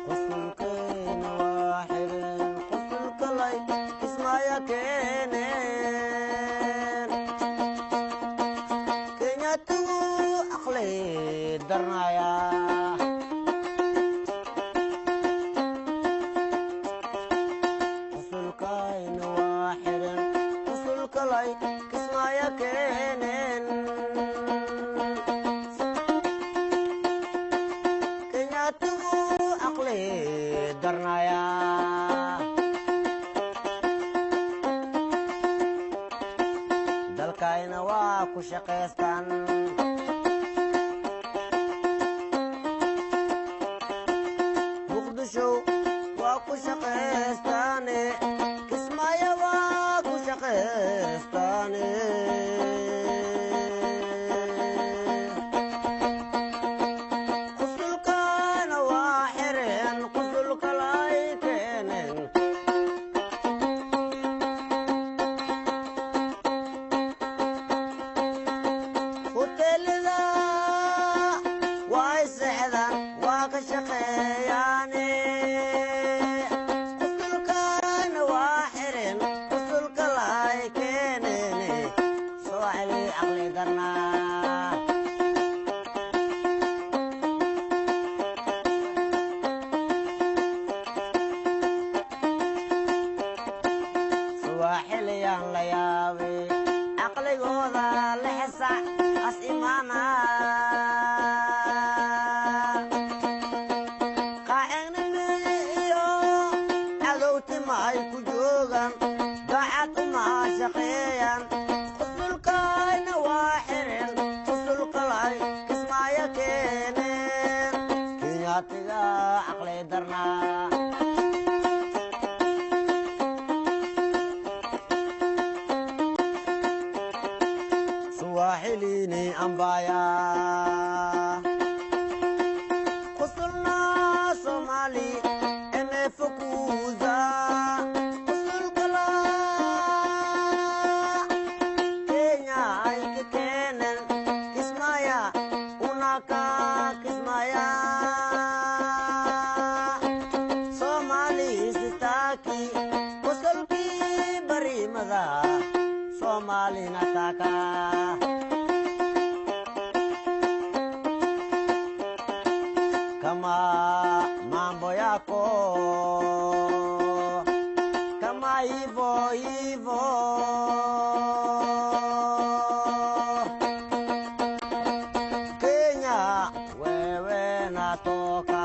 قصلكين واحد قصلك لي اسمايا كينين كينياتو أقلي درنايا قصلكين واحد قصلك لي اسمايا كينين كينياتو أقلي درنايا dalkayna waa ku shaqaystaan muqdisho waa ku shaqaystaane kismaayo waa ku shaqaystaane qusulkana waa xireen qusulka lay keeneen hoteelada way seexdaan waa ka shaqeeyaane qusulkana waa xireen qusulka lay keeneene soo celi caqli darnaa suwaaxiliyaan la yaabay caqligooda la xisac as imaana qaacigna iyo cadowtima ay ku joogaan daacad uma shaqeeyaan qusulkayna waa xireen qusulka lay kismaayo keeneen kenyaatiga caqli darnaa suwaaxilini ambaya qusulna somali emefukuza qusulkala kenya ay ka keeneen kismaya unaka kismaya somali sitaki qusulki barimada somali nataka kama mambo yako kama hivyo hivyo Kenya wewe natoka